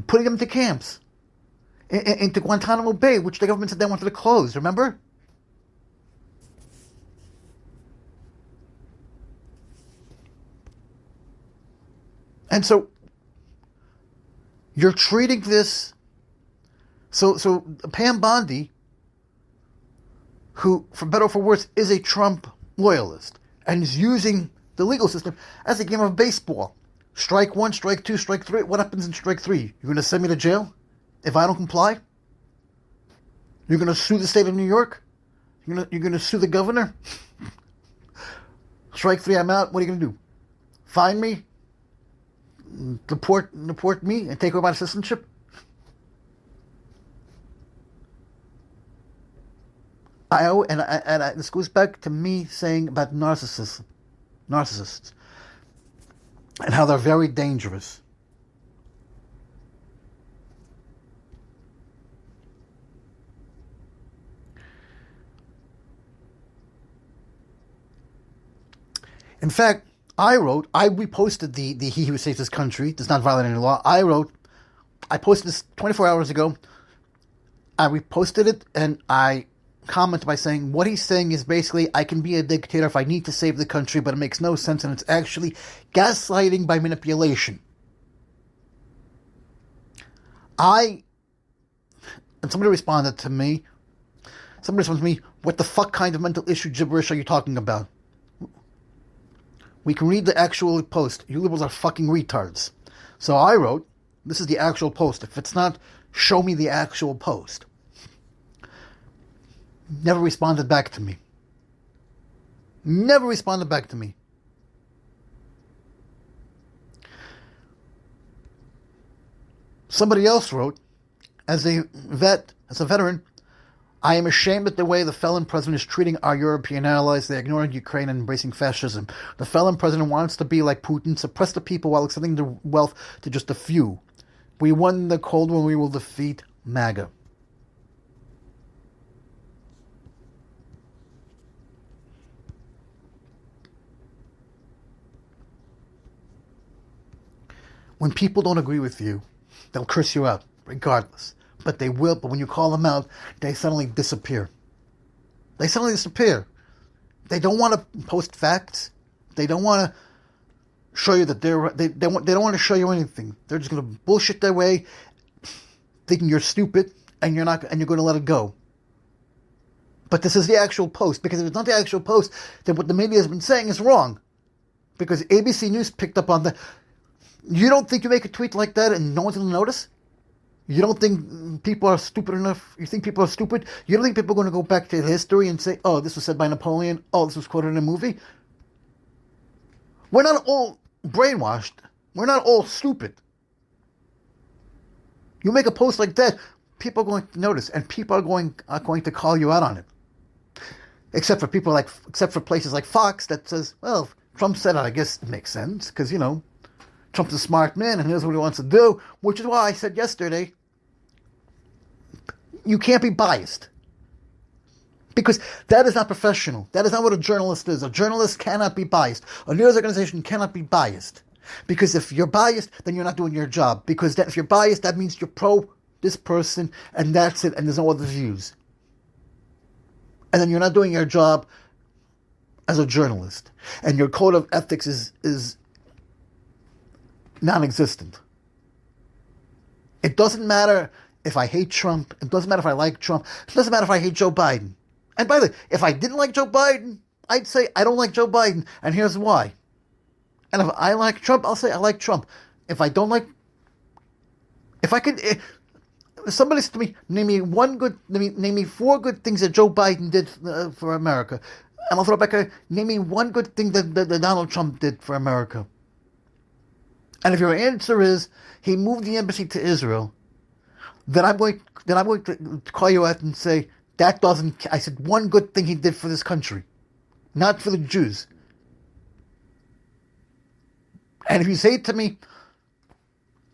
Putting them into camps, into Guantanamo Bay, which the government said they wanted to close, remember? And so, you're treating this... So Pam Bondi, who, for better or for worse, is a Trump loyalist, and is using the legal system as a game of baseball. Strike one, strike two, strike three. What happens in strike three? You're going to send me to jail if I don't comply? You're going to sue the state of New York? You're going to sue the governor? Strike three, I'm out. What are you going to do? Fine me? Deport me and take away my citizenship? This goes back to me saying about narcissists, and how they're very dangerous. In fact, I reposted the He Who Saves His Country does not violate any law. I posted this 24 hours ago. I reposted it, and I comment by saying what he's saying is basically, I can be a dictator if I need to save the country, but it makes no sense, and it's actually gaslighting by manipulation. And somebody responded to me, what the fuck kind of mental issue gibberish are you talking about? We can read the actual post. You liberals are fucking retards. So I wrote, this is the actual post. If it's not, show me the actual post. Never responded back to me. Somebody else wrote, as a veteran, I am ashamed at the way the felon president is treating our European allies. They ignoring Ukraine and embracing fascism. The felon president wants to be like Putin, suppress the people while extending the wealth to just a few. We won the Cold War, we will defeat Maga. When people don't agree with you, they'll curse you out, regardless. But they will, but when you call them out, they suddenly disappear. They don't want to post facts. They don't want to show you that they don't want to show you anything. They're just going to bullshit their way, thinking you're stupid, and you're going to let it go. But this is the actual post, because if it's not the actual post, then what the media has been saying is wrong. Because ABC News picked up on that. You don't think you make a tweet like that and no one's going to notice? You don't think people are stupid enough? You think people are stupid? You don't think people are going to go back to history and say, oh, this was said by Napoleon. Oh, this was quoted in a movie? We're not all brainwashed. We're not all stupid. You make a post like that, people are going to notice, and people are going to call you out on it. Except for places like Fox that says, well, Trump said it, I guess it makes sense, because, Trump's a smart man and knows what he wants to do, which is why I said yesterday, you can't be biased. Because that is not professional. That is not what a journalist is. A journalist cannot be biased. A news organization cannot be biased. Because if you're biased, then you're not doing your job. Because if you're biased, that means you're pro this person, and that's it, and there's no other views. And then you're not doing your job as a journalist. And your code of ethics is non-existent. It doesn't matter if I hate Trump. It doesn't matter if I like Trump. It doesn't matter if I hate Joe Biden. And by the way, if I didn't like Joe Biden, I'd say I don't like Joe Biden, and here's why. And if I like Trump, I'll say I like Trump. If somebody said to me, name me 4 good things that Joe Biden did for America, and I'll throw it back. Name me 1 good thing that Donald Trump did for America. And if your answer is he moved the embassy to Israel, then I'm going to call you out and say that doesn't. I said one good thing he did for this country, not for the Jews. And if you say to me,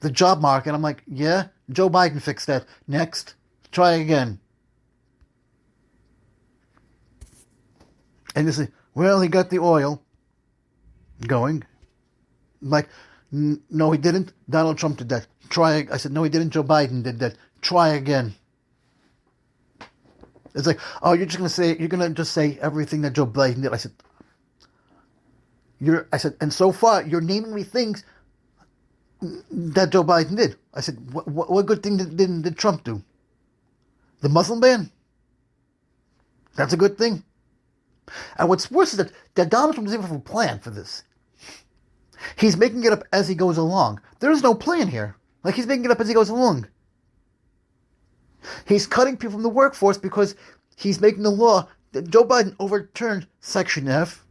the job market, I'm like, yeah, Joe Biden fixed that. Next, try again. And you say, well, he got the oil going. I'm like, no, he didn't. Donald Trump did that. Try. I said, no, he didn't. Joe Biden did that. Try again. It's like, oh, you're going to just say everything that Joe Biden did. I said, and so far, you're naming me things that Joe Biden did. I said, what good thing did Trump do? The Muslim ban? That's a good thing. And what's worse is that Donald Trump doesn't even have a plan for this. He's making it up as he goes along. There's no plan here. Like, he's making it up as he goes along. He's cutting people from the workforce because he's making the law that Joe Biden overturned Section F.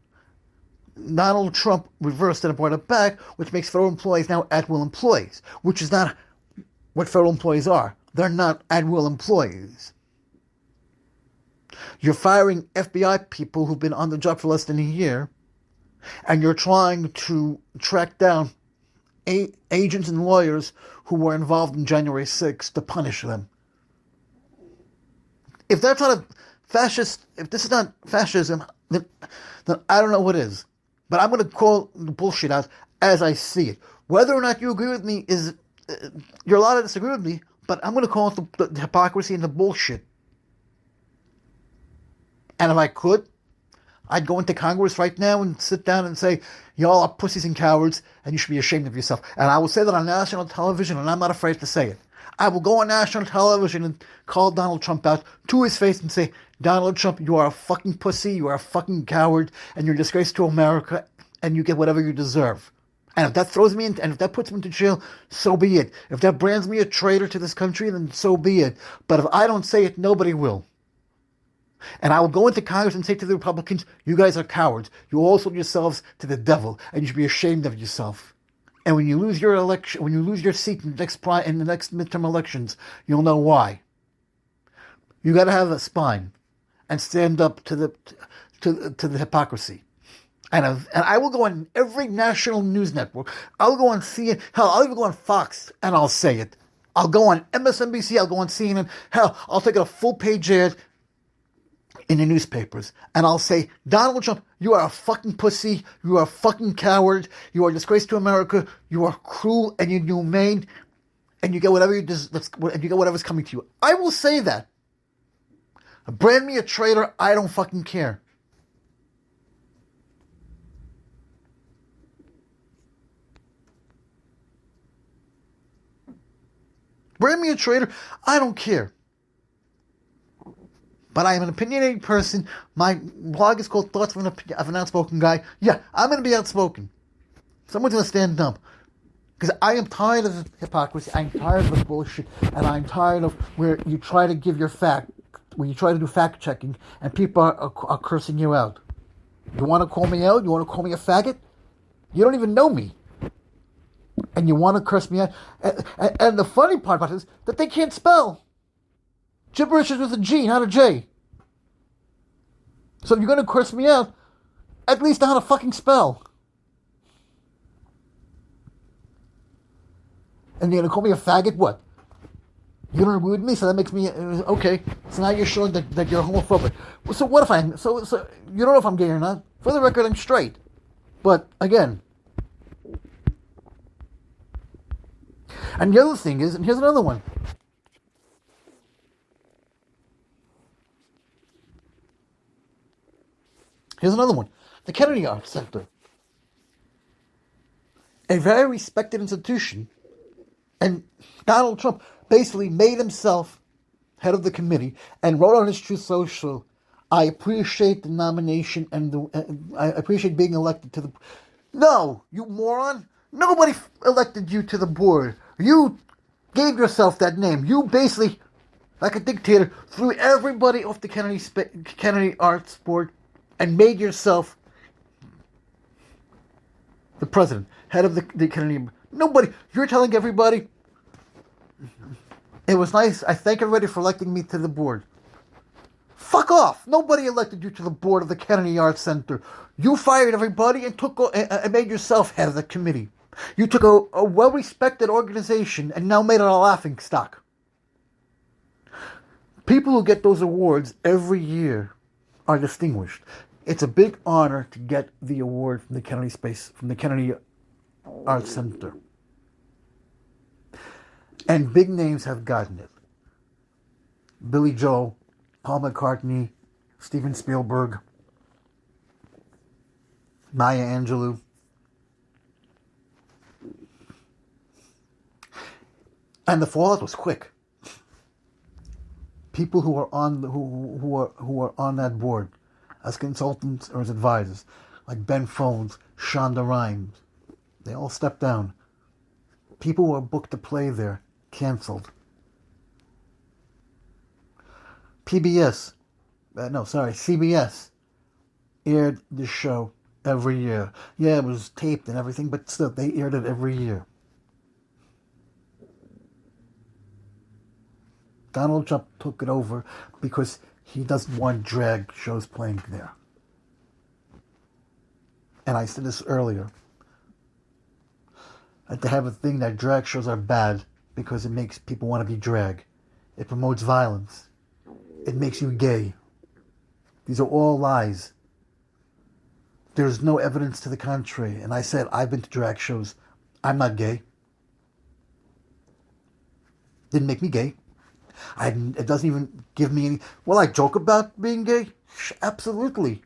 Donald Trump reversed it and brought it back, which makes federal employees now at-will employees, which is not what federal employees are. They're not at-will employees. You're firing FBI people who've been on the job for less than a year, and you're trying to track down agents and lawyers who were involved in January 6th to punish them. If that's not a fascist, if this is not fascism, then I don't know what is. But I'm going to call the bullshit out as I see it. Whether or not you agree with me is, you're allowed to disagree with me, but I'm going to call it the hypocrisy and the bullshit. And if I could, I'd go into Congress right now and sit down and say, y'all are pussies and cowards, and you should be ashamed of yourself. And I will say that on national television, and I'm not afraid to say it. I will go on national television and call Donald Trump out to his face and say, Donald Trump, you are a fucking pussy, you are a fucking coward, and you're a disgrace to America, and you get whatever you deserve. And if that throws me in, and if that puts me into jail, so be it. If that brands me a traitor to this country, then so be it. But if I don't say it, nobody will. And I will go into Congress and say to the Republicans, you guys are cowards. You all sold yourselves to the devil, and you should be ashamed of yourself. And when you lose your election, when you lose your seat in the next midterm elections, you'll know why. You got to have a spine and stand up to the hypocrisy. And I will go on every national news network. I'll go on CNN. Hell, I'll even go on Fox and I'll say it. I'll go on MSNBC. I'll go on CNN. Hell, I'll take a full page ad in the newspapers, and I'll say, Donald Trump, you are a fucking pussy, you are a fucking coward, you are a disgrace to America, you are cruel and inhumane, and you get whatever's coming to you. I will say that. Brand me a traitor, I don't fucking care. Brand me a traitor, I don't care. But I am an opinionated person. My blog is called Thoughts of an Outspoken Guy. Yeah, I'm going to be outspoken. Someone's going to stand up. Because I am tired of the hypocrisy. I'm tired of the bullshit. And I'm tired of where you try to give your fact, where you try to do fact checking, and people are cursing you out. You want to call me out? You want to call me a faggot? You don't even know me. And you want to curse me out? And the funny part about it is that they can't spell. Gibberish is with a G, not a J. So if you're going to curse me out, at least know how to fucking spell. And you're going to call me a faggot? What? You don't agree with me, so that makes me... Okay, so now you're showing that you're homophobic. So what if I'm... So you don't know if I'm gay or not. For the record, I'm straight. But, again... And the other thing is, and here's another one. Here's another one. The Kennedy Arts Center. A very respected institution. And Donald Trump basically made himself head of the committee and wrote on his Truth Social, I appreciate the nomination and I appreciate being elected to the... No, you moron. Nobody elected you to the board. You gave yourself that name. You basically, like a dictator, threw everybody off the Kennedy Arts Board and made yourself the president, head of the Kennedy. Nobody, you're telling everybody, It was nice. I thank everybody for electing me to the board. Fuck off! Nobody elected you to the board of the Kennedy Arts Center. You fired everybody and made yourself head of the committee. You took a well-respected organization and now made it a laughing stock. People who get those awards every year are distinguished. It's a big honor to get the award from the Kennedy Arts Center. And big names have gotten it. Billy Joel, Paul McCartney, Steven Spielberg, Maya Angelou. And the fallout was quick. People who are on that board as consultants or as advisors, like Ben Folds, Shonda Rhimes, they all stepped down. People who were booked to play there canceled. CBS aired this show every year. Yeah, it was taped and everything, but still, they aired it every year. Donald Trump took it over because he doesn't want drag shows playing there. And I said this earlier. That they have a thing that drag shows are bad because it makes people want to be drag. It promotes violence. It makes you gay. These are all lies. There's no evidence to the contrary. And I said, I've been to drag shows. I'm not gay. Didn't make me gay. It doesn't even give me any... Well, I joke about being gay? Absolutely.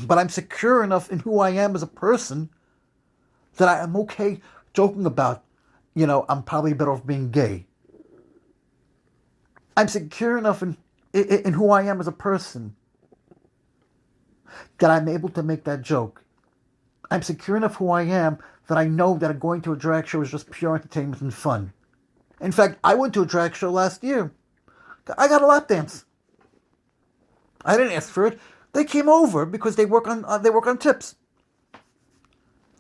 But I'm secure enough in who I am as a person that I am okay joking about, I'm probably better off being gay. I'm secure enough in who I am as a person that I'm able to make that joke. I'm secure enough who I am that I know that going to a drag show is just pure entertainment and fun. In fact, I went to a drag show last year. I got a lap dance. I didn't ask for it. They came over because they work on tips.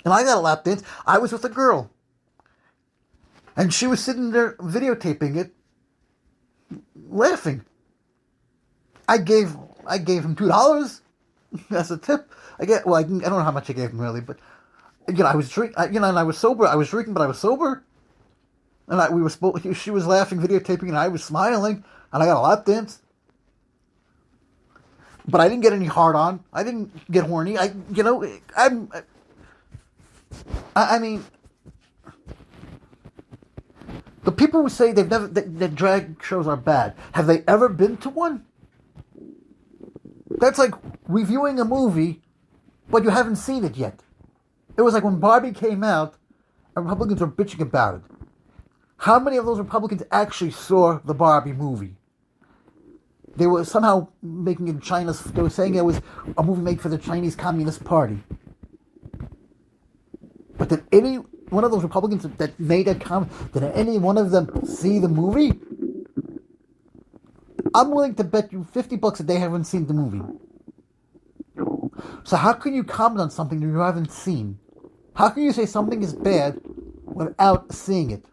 And I got a lap dance. I was with a girl. And she was sitting there videotaping it, laughing. I gave him $2 as a tip. I don't know how much I gave him really, but I was and I was sober. I was drinking, but I was sober. And she was laughing, videotaping, and I was smiling, and I got a lap dance. But I didn't get any hard on. I didn't get horny. I mean, the people who say that drag shows are bad, have they ever been to one? That's like reviewing a movie, but you haven't seen it yet. It was like when Barbie came out, and Republicans were bitching about it. How many of those Republicans actually saw the Barbie movie? They were somehow making it they were saying it was a movie made for the Chinese Communist Party. But did any one of those Republicans that made that comment, did any one of them see the movie? I'm willing to bet you $50 that they haven't seen the movie. So how can you comment on something that you haven't seen? How can you say something is bad without seeing it?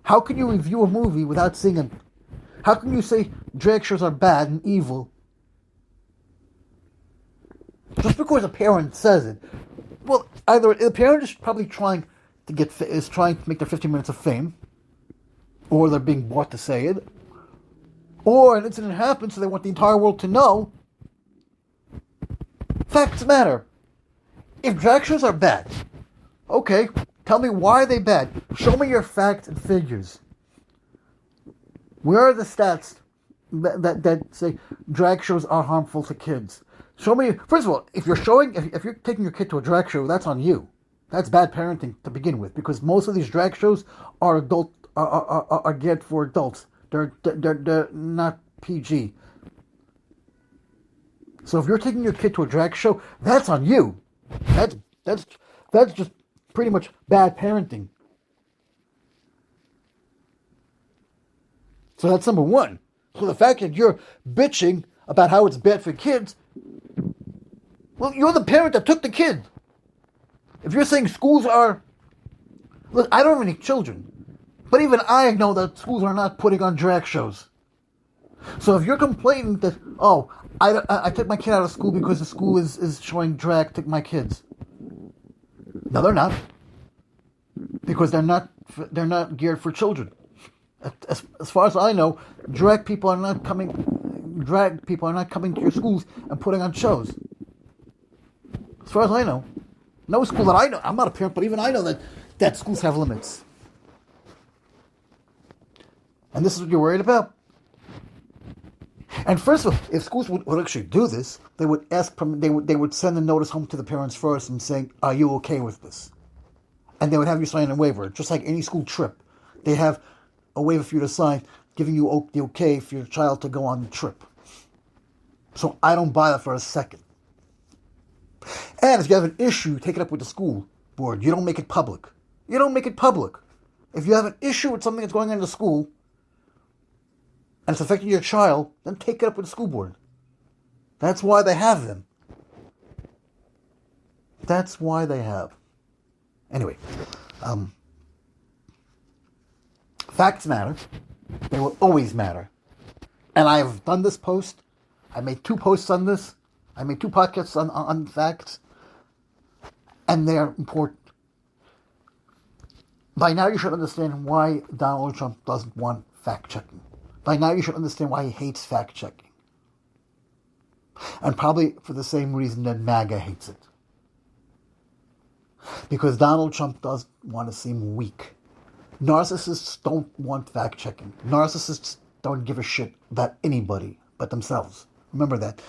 How can you review a movie without seeing it? How can you say drag shows are bad and evil just because a parent says it? Well, either the parent is probably trying to make their 15 minutes of fame, or they're being bought to say it, or an incident happens so they want the entire world to know. Facts matter. If drag shows are bad, okay, tell me why are they bad. Show me your facts and figures. Where are the stats that say drag shows are harmful to kids? Show me. First of all, if you're taking your kid to a drag show, that's on you. That's bad parenting to begin with, because most of these drag shows are geared for adults. They're not PG. So if you're taking your kid to a drag show, that's on you. That's just pretty much bad parenting. So that's number one. So the fact that you're bitching about how it's bad for kids, well, you're the parent that took the kid. If you're saying schools are... Look, I don't have any children. But even I know that schools are not putting on drag shows. So if you're complaining that, oh, I took my kid out of school because the school is showing drag to my kids. No, they're not. Because they're not geared for children. As far as I know, drag people are not coming to your schools and putting on shows. As far as I know. No school that I know, I'm not a parent, but even I know that schools have limits. And this is what you're worried about? And first of all, if schools would actually do this, they would they would send a notice home to the parents first and saying, "Are you okay with this?" And they would have you sign a waiver, just like any school trip. They have a waiver for you to sign, giving you the okay for your child to go on the trip. So I don't buy that for a second. And if you have an issue, take it up with the school board. You don't make it public. You don't make it public. If you have an issue with something that's going on in the school, and it's affecting your child, then take it up with the school board. That's why they have them. That's why they have. Anyway, facts matter. They will always matter. And I have done this post. I made 2 posts on this. I made 2 podcasts on facts. And they're important. By now you should understand why Donald Trump doesn't want fact-checking. By now you should understand why he hates fact-checking. And probably for the same reason that Maga hates it. Because Donald Trump doesn't want to seem weak. Narcissists don't want fact-checking. Narcissists don't give a shit about anybody but themselves. Remember that.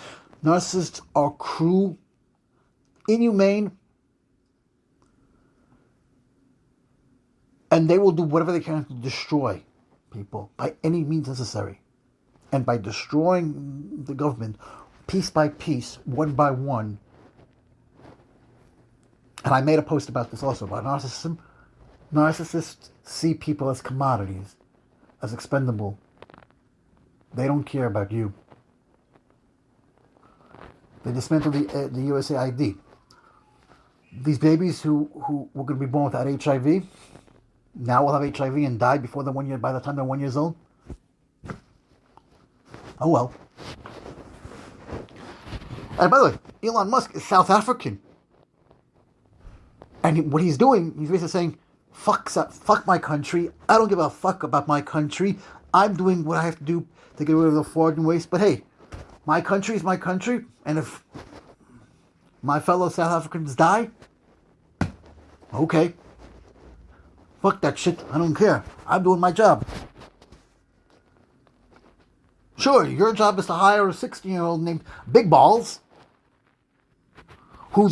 Narcissists are cruel, inhumane, and they will do whatever they can to destroy people by any means necessary. And by destroying the government piece by piece, one by one. And I made a post about this also, about narcissism. Narcissists see people as commodities, as expendable. They don't care about you. They dismantled the USAID. These babies who were going to be born without HIV, now will have HIV and die by the time they're 1 year old. Oh well. And by the way, Elon Musk is South African. And what he's doing, he's basically saying, fuck my country. I don't give a fuck about my country. I'm doing what I have to do to get rid of the foreign waste. But hey, my country is my country. And if my fellow South Africans die, okay. Fuck that shit. I don't care. I'm doing my job. Sure, your job is to hire a 16-year-old named Big Balls who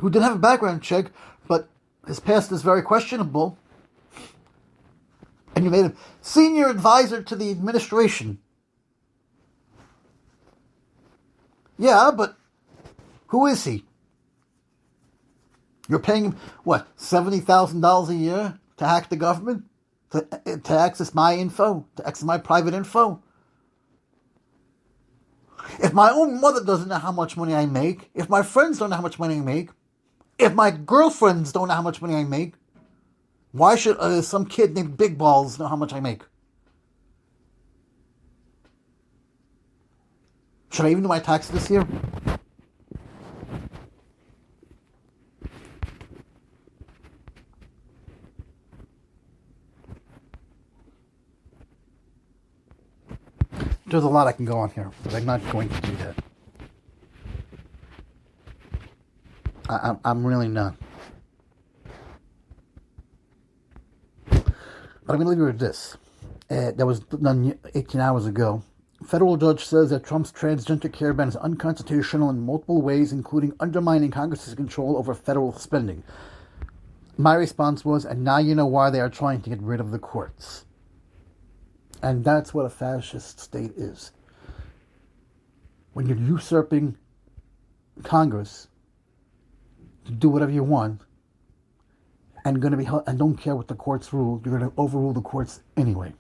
didn't have a background check, but his past is very questionable. And you made him senior advisor to the administration. Yeah, but who is he? You're paying him, what, $70,000 a year to hack the government? To access my info? To access my private info? If my own mother doesn't know how much money I make, if my friends don't know how much money I make, if my girlfriends don't know how much money I make, why should some kid named Big Balls know how much I make? Should I even do my taxes this year? There's a lot I can go on here, but I'm not going to do that. I'm really not. But I'm going to leave you with this. That was done 18 hours ago. Federal judge says that Trump's transgender care ban is unconstitutional in multiple ways, including undermining Congress's control over federal spending. My response was, and now you know why they are trying to get rid of the courts. And that's what a fascist state is. When you're usurping Congress to do whatever you want, and don't care what the courts rule, you're going to overrule the courts anyway.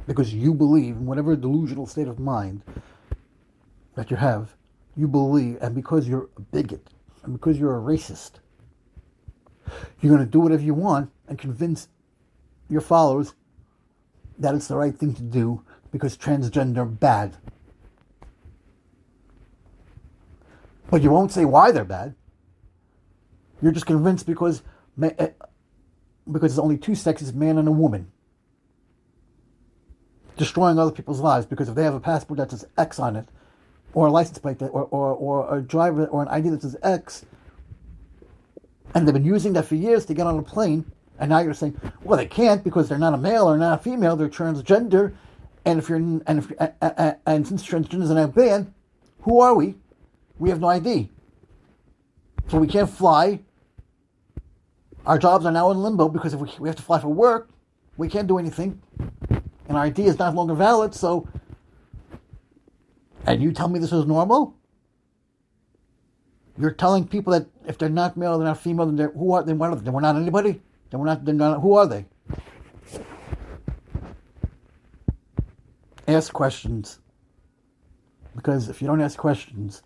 Because you believe in whatever delusional state of mind that you have, you believe, and because you're a bigot, and because you're a racist, you're going to do whatever you want and convince your followers that it's the right thing to do because transgender bad. But you won't say why they're bad. You're just convinced because there's only two sexes, man and a woman. Destroying other people's lives because if they have a passport that says X on it, or a license plate that, or a driver or an ID that says X, and they've been using that for years to get on a plane, and now you're saying, well, they can't because they're not a male or not a female, they're transgender, and since transgenders are now banned, who are we? We have no ID, so we can't fly. Our jobs are now in limbo because if we have to fly for work, we can't do anything, and our ID is not longer valid. So, and you tell me this is normal? You're telling people that if they're not male, they're not female, then who are they? What are they? Then we're not anybody. Then we're not. They're not. Who are they? Ask questions, because if you don't ask questions,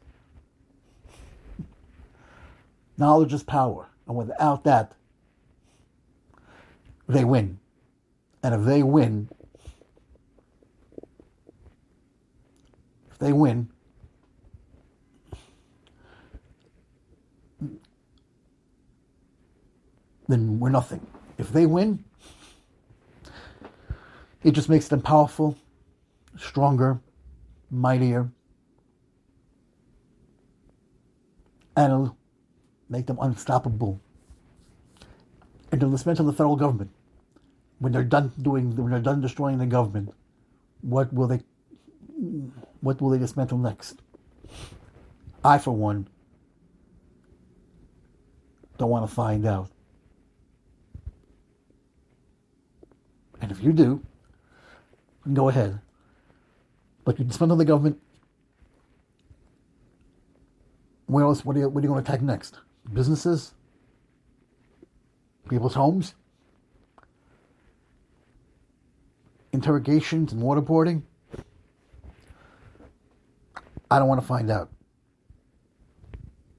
knowledge is power, and without that, they win. And if they win, then we're nothing. If they win, it just makes them powerful, stronger, mightier, and it'll make them unstoppable. And to dismantle the federal government, when they're done destroying the government, what will they dismantle next? I, for one, don't want to find out. And if you do, go ahead. But you dismantle the government, where else? What are you going to attack next? Businesses? People's homes? Interrogations and waterboarding? I don't want to find out.